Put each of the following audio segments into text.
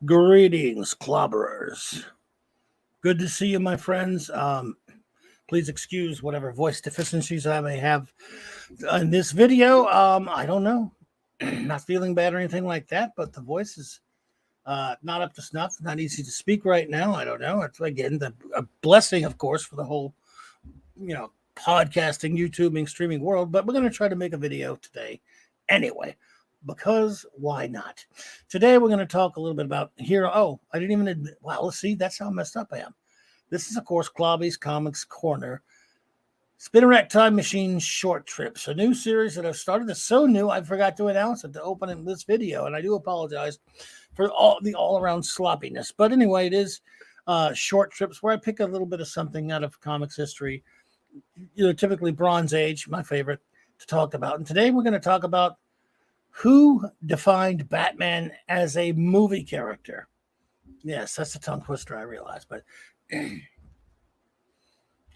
Greetings, clobberers. Good to see you, my friends. Please excuse whatever voice deficiencies I may have in this video. I don't know. Not feeling bad or anything like that, but the voice is not up to snuff, not easy to speak right now. I don't know. It's, again, a blessing, of course, for the whole, podcasting, YouTubing, streaming world, but we're going to try to make a video today anyway. Because why not? Today we're going to talk a little bit about hero. Oh, I didn't even admit. Wow, let's see. That's how messed up I am. This is, of course, CLOBBY'S Comics Corner. Spinner Time Machine Short Trips, a new series that I've started. It's so new, I forgot to announce it to open this video, and I do apologize for all the all-around sloppiness. But anyway, it is short trips where I pick a little bit of something out of comics history, typically Bronze Age, my favorite, to talk about. And today we're going to talk about who defined Batman as a movie character. Yes, that's a tongue twister, I realize, but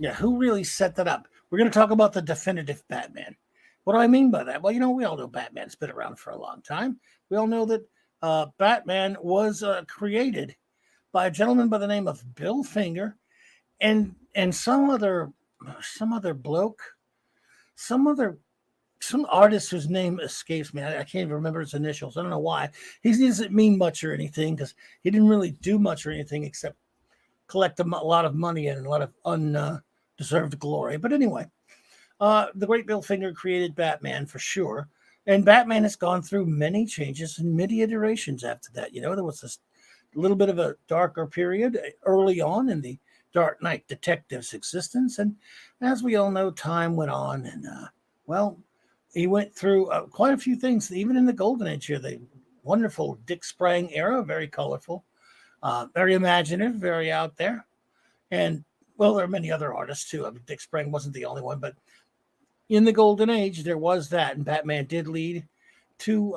yeah, who really set that up? We're going to talk about the definitive Batman. What do I mean by that? Well, we all know Batman's been around for a long time. We all know that Batman was created by a gentleman by the name of Bill Finger and some other bloke, some artist whose name escapes me. I can't even remember his initials. I don't know why. He doesn't mean much or anything because he didn't really do much or anything except collect a lot of money and a lot of undeserved glory. But anyway, the great Bill Finger created Batman for sure. And Batman has gone through many changes and many iterations after that. There was this little bit of a darker period early on in the Dark Knight Detective's existence. And as we all know, time went on and, he went through quite a few things, even in the Golden Age here, the wonderful Dick Sprang era, very colorful, very imaginative, very out there. And, well, there are many other artists, too. I mean, Dick Sprang wasn't the only one, but in the Golden Age, there was that. And Batman did lead to,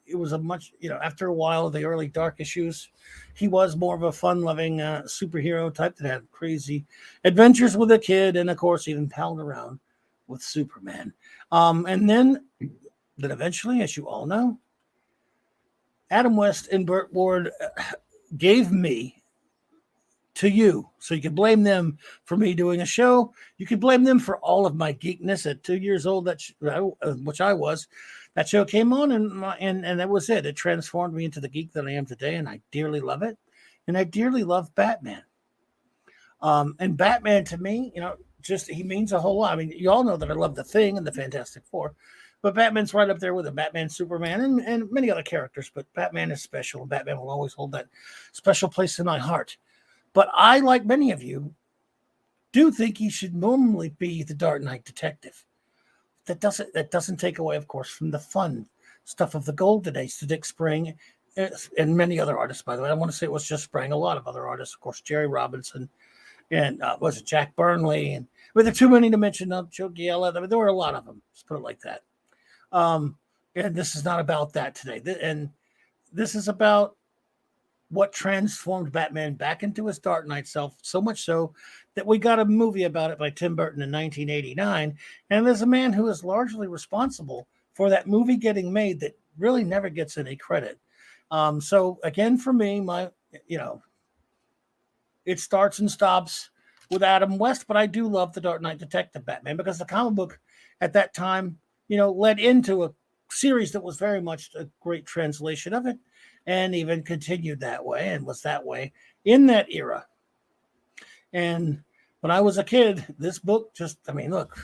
it was a much, after a while, the early dark issues, he was more of a fun-loving superhero type that had crazy adventures with a kid and, of course, even palled around with Superman. And then eventually, as you all know, Adam West and Burt Ward gave me to you. So you can blame them for me doing a show. You can blame them for all of my geekness at 2 years old, which I was. That show came on, and that was it. It transformed me into the geek that I am today, and I dearly love it. And I dearly love Batman. And Batman, to me, he means a whole lot. I mean, you all know that I love The Thing and the Fantastic Four, but Batman's right up there with Batman, Superman, and many other characters. But Batman is special, and Batman will always hold that special place in my heart. But I, like many of you, do think he should normally be the Dark Knight Detective. That doesn't take away, of course, from the fun stuff of the Golden Age, the Dick Sprang, and many other artists, by the way. I want to say it was just Sprang, a lot of other artists, of course, Jerry Robinson, and was it Jack Burnley? And were there too many to mention? Joe Giella. I mean, there were a lot of them. Let's put it like that. And this is not about that today. And this is about what transformed Batman back into his Dark Knight self, so much so that we got a movie about it by Tim Burton in 1989. And there's a man who is largely responsible for that movie getting made that really never gets any credit. So again, for me, it starts and stops with Adam West, but I do love the Dark Knight Detective Batman because the comic book at that time, led into a series that was very much a great translation of it and even continued that way and was that way in that era. And when I was a kid, this book look,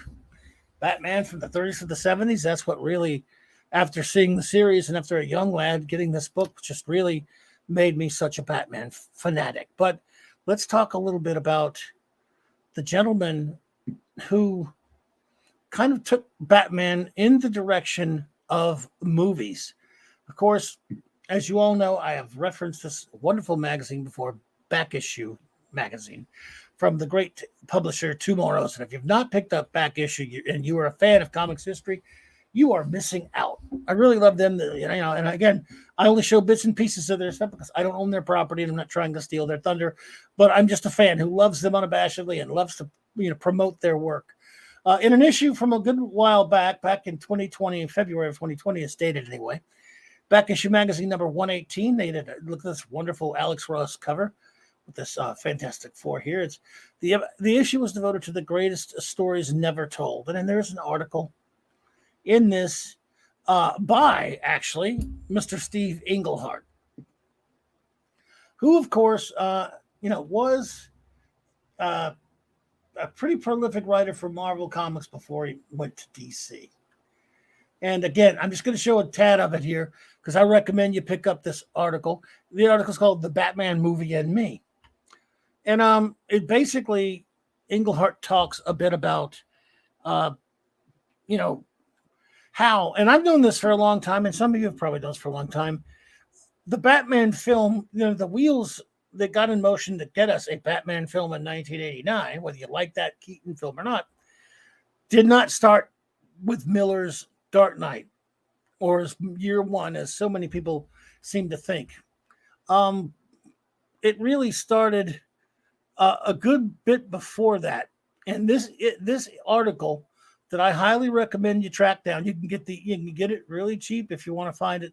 Batman from the 30s to the 70s, that's what really, after seeing the series and after a young lad getting this book, just really made me such a Batman fanatic. But let's talk a little bit about the gentleman who kind of took Batman in the direction of movies. Of course, as you all know, I have referenced this wonderful magazine before, Back Issue magazine, from the great publisher Tomorrow's. And if you've not picked up Back Issue and you are a fan of comics history, you are missing out. I really love them. And again, I only show bits and pieces of their stuff because I don't own their property and I'm not trying to steal their thunder, but I'm just a fan who loves them unabashedly and loves to promote their work. In an issue from a good while back in 2020, in February of 2020, as stated anyway, Back issue magazine number 118. They did look at this wonderful Alex Ross cover with this Fantastic Four here. It's the issue was devoted to the greatest stories never told, and then there's an article in this by actually Mr. Steve Englehart, who of course was a pretty prolific writer for Marvel Comics before he went to DC. And again, I'm just going to show a tad of it here because I recommend you pick up this article. The article is called "The Batman Movie and Me," and it basically Englehart talks a bit about, how. And I've known this for a long time, and some of you have probably known this for a long time. The Batman film, the wheels that got in motion to get us a Batman film in 1989, whether you like that Keaton film or not, did not start with Miller's Dark Knight or as year one, as so many people seem to think. It really started a good bit before that. And this article that I highly recommend you track down. You can get it really cheap if you want to find it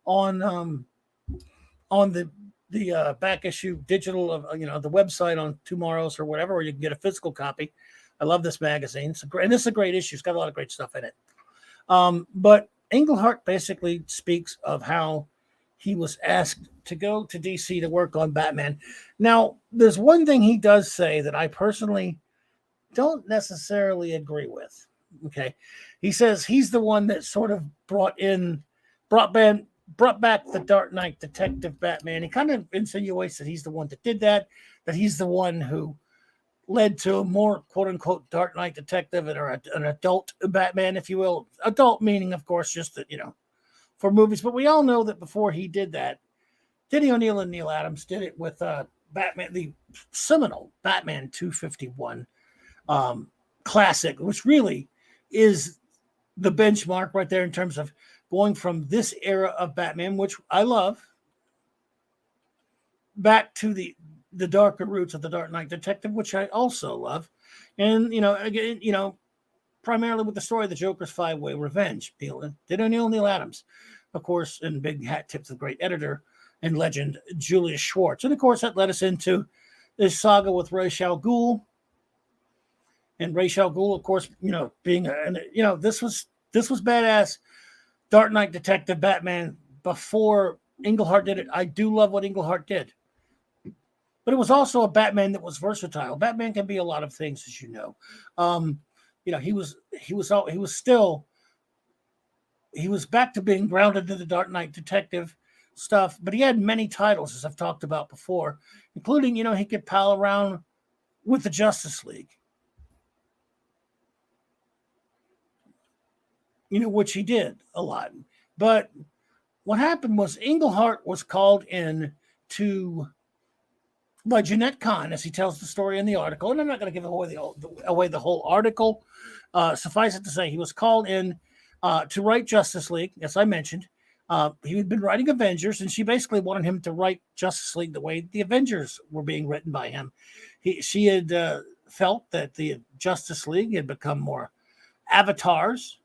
on the back issue digital of the website on Tomorrow's or whatever, or you can get a physical copy. I love this magazine. And this is a great issue. It's got a lot of great stuff in it. But Englehart basically speaks of how he was asked to go to DC to work on Batman. Now, there's one thing he does say that I personally don't necessarily agree with. Okay. He says he's the one that sort of brought back the Dark Knight detective Batman. He kind of insinuates that he's the one that did that he's the one who led to a more quote-unquote Dark Knight detective or an adult Batman, if you will. Adult meaning, of course, just that, for movies. But we all know that before he did that, Denny O'Neil and Neil Adams did it with Batman, the seminal Batman 251 classic, which really is the benchmark right there in terms of going from this era of Batman, which I love, back to the darker roots of the Dark Knight Detective, which I also love. And, again, primarily with the story of the Joker's five-way revenge. Did O'Neil, Neil Adams, of course, and big hat tips of the great editor and legend, Julius Schwartz. And, of course, that led us into this saga with Ra's al Ghul. And Ra's al Ghul, of course, being, this was badass Dark Knight Detective Batman before Englehart did it. I do love what Englehart did. But it was also a Batman that was versatile. Batman can be a lot of things, as you know. He was back to being grounded in the Dark Knight Detective stuff, but he had many titles, as I've talked about before, including, he could pal around with the Justice League. Which he did a lot. But what happened was Englehart was called in by Jeanette Kahn, as he tells the story in the article. And I'm not going to give away the whole article. Suffice it to say, he was called in to write Justice League, as I mentioned. He had been writing Avengers, and she basically wanted him to write Justice League the way the Avengers were being written by him. She had felt that the Justice League had become more avatars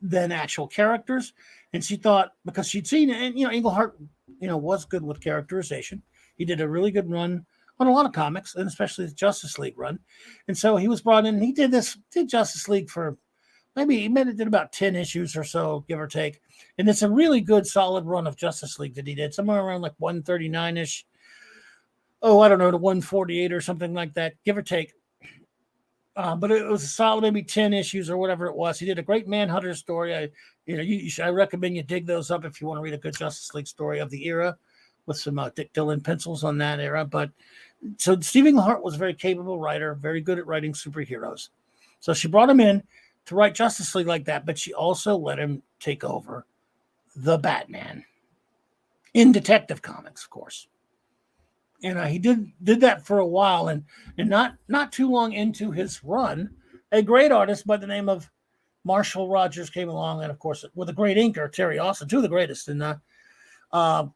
than actual characters. And she thought, because she'd seen it, and Englehart, was good with characterization. He did a really good run on a lot of comics, and especially the Justice League run. And so he was brought in, and he did Justice League for he did about 10 issues or so, give or take. And it's a really good, solid run of Justice League that he did, somewhere around like 139-ish. Oh, I don't know, to 148 or something like that, give or take. But it was a solid, maybe 10 issues or whatever it was. He did a great Manhunter story. I recommend you dig those up if you want to read a good Justice League story of the era with some Dick Dillon pencils on that era. But so Steve Englehart was a very capable writer, very good at writing superheroes. So she brought him in to write Justice League like that, but she also let him take over the Batman in Detective Comics, of course. And he did that for a while, and not too long into his run, a great artist by the name of Marshall Rogers came along, and of course with a great inker, Terry Austin, two of the greatest. And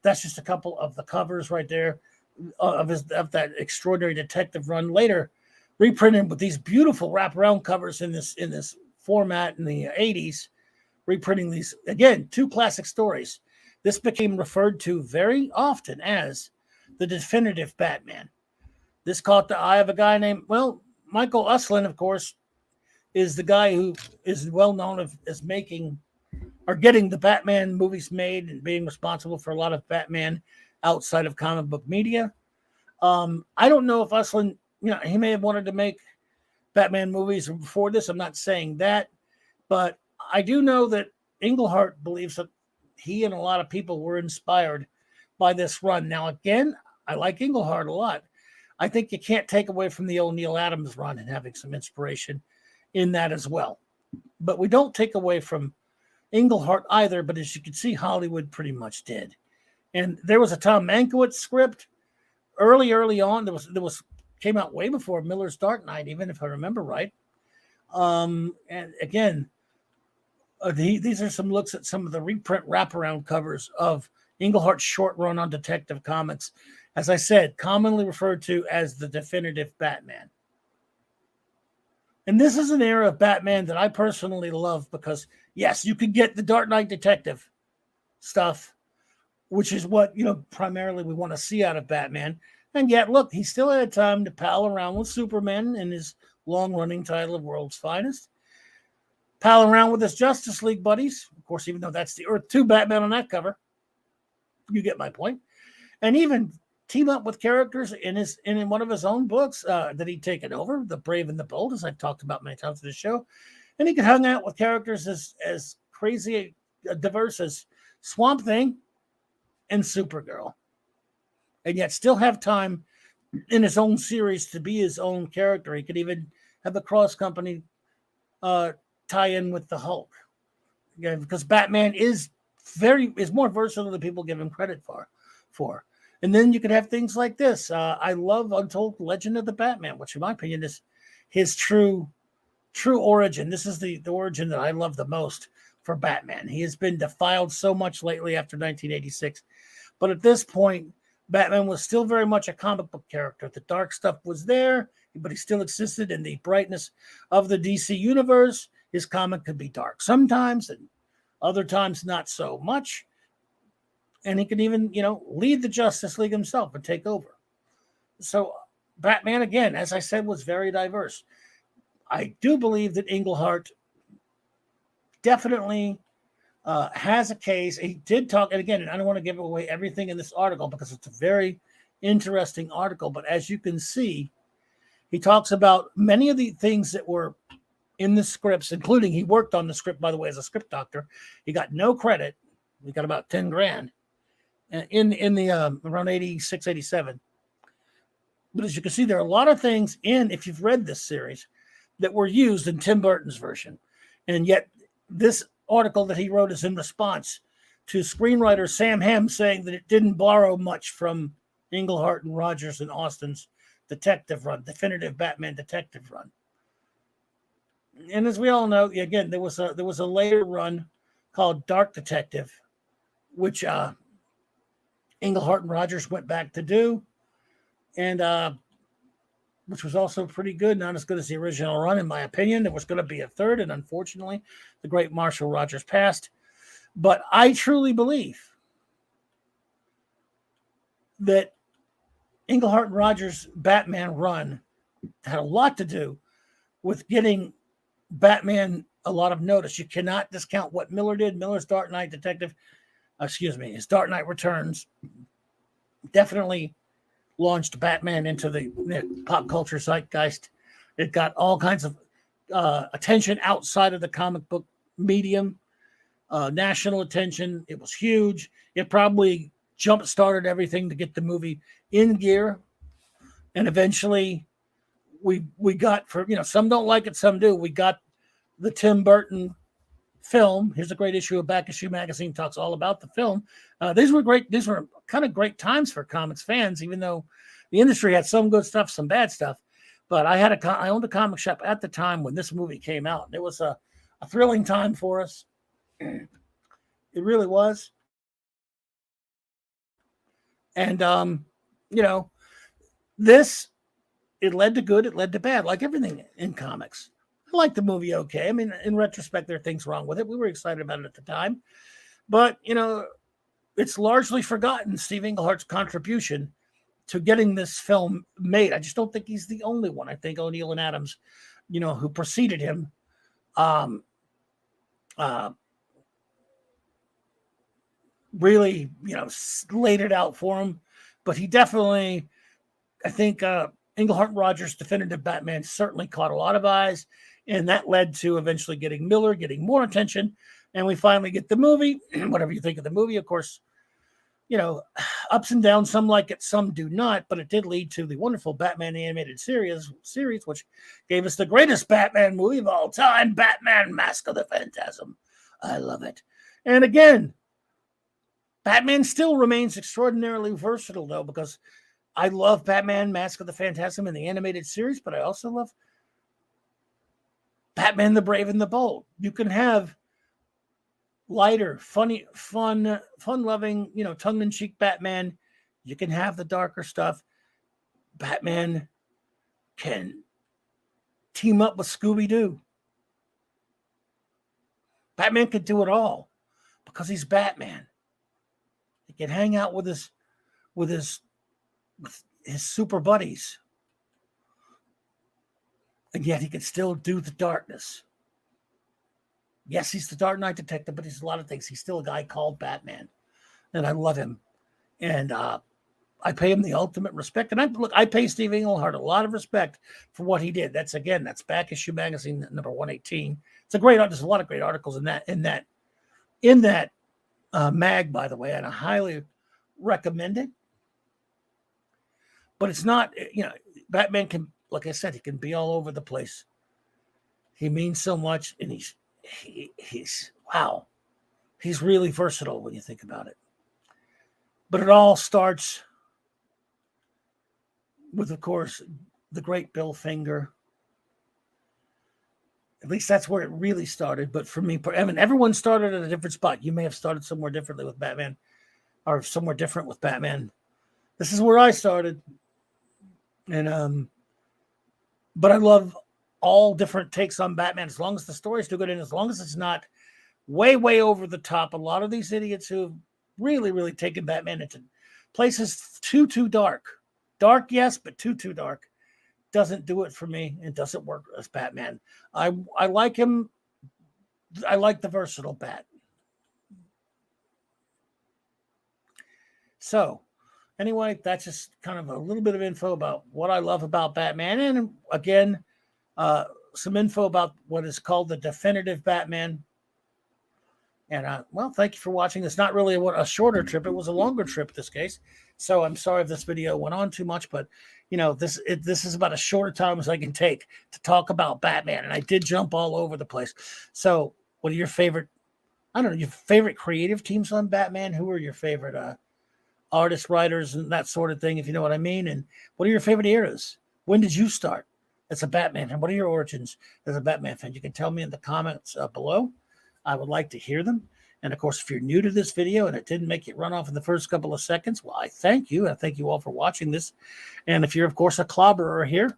that's just a couple of the covers right there of that extraordinary detective run. Later reprinted with these beautiful wraparound covers in this format in the 80s, reprinting these again, two classic stories. this became referred to very often as the definitive Batman. This caught the eye of a guy named, Michael Uslan, of course, is the guy who is well known as making or getting the Batman movies made and being responsible for a lot of Batman outside of comic book media. I don't know if Uslan, he may have wanted to make Batman movies before this. I'm not saying that, but I do know that Englehart believes that he and a lot of people were inspired by this run. Now, again, I like Englehart a lot. I think you can't take away from the old Neil Adams run and having some inspiration in that as well. But we don't take away from Englehart either, but as you can see, Hollywood pretty much did. And there was a Tom Mankiewicz script early on. There was came out way before Miller's Dark Knight, even if I remember right. And again, these are some looks at some of the reprint wraparound covers of Englehart's short run on Detective Comics. As I said, commonly referred to as the definitive Batman. And this is an era of Batman that I personally love because, yes, you can get the Dark Knight Detective stuff, which is what, primarily we want to see out of Batman. And yet, look, he still had time to pal around with Superman in his long-running title of World's Finest. Pal around with his Justice League buddies. Of course, even though that's the Earth 2 Batman on that cover. You get my point. And even team up with characters in one of his own books that he'd taken over, The Brave and the Bold, as I've talked about many times in the show. And he could hang out with characters as crazy, diverse as Swamp Thing and Supergirl. And yet still have time in his own series to be his own character. He could even have a cross-company tie-in with the Hulk. Yeah, because Batman is more versatile than people give him credit for. And then you could have things like this. I love Untold Legend of the Batman, which in my opinion is his true origin. This is the origin that I love the most for Batman. He has been defiled so much lately after 1986. But at this point, Batman was still very much a comic book character. The dark stuff was there, but he still existed in the brightness of the DC universe. His comic could be dark sometimes, and other times not so much. And he could even, lead the Justice League himself and take over. So Batman, again, as I said, was very diverse. I do believe that Englehart definitely has a case. He did talk, and again, I don't want to give away everything in this article because it's a very interesting article. But as you can see, he talks about many of the things that were in the scripts, including he worked on the script, by the way, as a script doctor. He got no credit. He got about 10 grand. In the around 86, 87. But as you can see, there are a lot of things if you've read this series, that were used in Tim Burton's version. And yet this article that he wrote is in response to screenwriter Sam Hamm saying that it didn't borrow much from Englehart and Rogers and Austin's detective run, definitive Batman detective run. And as we all know, again, there was a later run called Dark Detective, which Englehart and Rogers went back to do, and which was also pretty good, not as good as the original run, in my opinion. There was going to be a third, and unfortunately, the great Marshall Rogers passed. But I truly believe that Englehart and Rogers' Batman run had a lot to do with getting Batman a lot of notice. You cannot discount what Miller did. Miller's Dark Knight his Dark Knight Returns definitely launched Batman into the pop culture zeitgeist. It got all kinds of attention outside of the comic book medium, national attention. It was huge. It probably jump-started everything to get the movie in gear. And eventually we got, for some don't like it, some do, we got the Tim Burton film. Here's a great issue of Back Issue Magazine, talks all about the film. These were kind of great times for comics fans, even though the industry had some good stuff, some bad stuff. But I owned a comic shop at the time when this movie came out. It was a thrilling time for us. It really was. And it led to good, it led to bad, like everything in comics. I like the movie okay. I mean, in retrospect, there are things wrong with it. We were excited about it at the time. But, it's largely forgotten Steve Englehart's contribution to getting this film made. I just don't think he's the only one. I think O'Neill and Adams, who preceded him, really, laid it out for him. But he definitely, I think, Englehart and Rogers' definitive Batman certainly caught a lot of eyes, and that led to eventually getting Miller getting more attention, and we finally get the movie. Whatever you think of the movie, of course, ups and downs. Some like it, some do not, but it did lead to the wonderful Batman animated series, which gave us the greatest Batman movie of all time, Batman: Mask of the Phantasm. I love it. And again, Batman still remains extraordinarily versatile, though, because I love Batman: Mask of the Phantasm in the animated series, but I also love Batman: The Brave and the Bold. You can have lighter, funny, fun-loving, tongue-in-cheek Batman. You can have the darker stuff. Batman can team up with Scooby-Doo. Batman can do it all because he's Batman. He can hang out with his super buddies, and yet he can still do the darkness. Yes, he's the Dark Knight detective, but he's a lot of things. He's still a guy called Batman, and I love him, and I pay him the ultimate respect. And I pay Steve Englehart a lot of respect for what he did. That's Back Issue Magazine number 118. It's a great. There's a lot of great articles in that mag, by the way, and I highly recommend it. But it's not, Batman can, like I said, he can be all over the place. He means so much, and he's wow. He's really versatile when you think about it. But it all starts with, of course, the great Bill Finger. At least that's where it really started. But for me, everyone started at a different spot. You may have started somewhere differently with Batman, or somewhere different with Batman. This is where I started. And but I love all different takes on Batman, as long as the story's too good, and as long as it's not way, way over the top. A lot of these idiots who have really, really taken Batman into places too dark. Dark, yes, but too dark. Doesn't do it for me. It doesn't work as Batman. I like him. I like the versatile Bat. So, anyway, that's just kind of a little bit of info about what I love about Batman. And again, some info about what is called the definitive Batman. And thank you for watching. It's not really a shorter trip. It was a longer trip in this case. So I'm sorry if this video went on too much, but this is about as short a time as I can take to talk about Batman. And I did jump all over the place. So what are your favorite, your favorite creative teams on Batman? Who are your favorite artists, writers, and that sort of thing, if you know what I mean? And what are your favorite eras? When did you start as a Batman fan? What are your origins as a Batman fan? You can tell me in the comments below. I would like to hear them. And of course, if you're new to this video and it didn't make it run off in the first couple of seconds, well, I thank you. I thank you all for watching this. And if you're, of course, a clobberer here,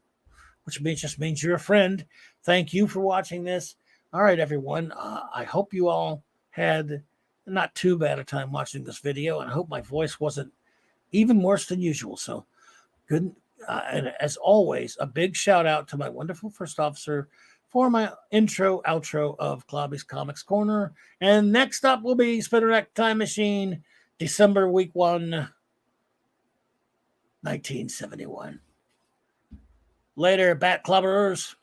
which just means you're a friend, thank you for watching this. All right, everyone. I hope you all had not too bad a time watching this video, and I hope my voice wasn't even worse than usual. So good. And as always, a big shout out to my wonderful first officer for my outro of CLOBBY'S Comics Corner. And next up will be Spiderneck Time Machine, December week 1, 1971. Later, Bat Clobberers.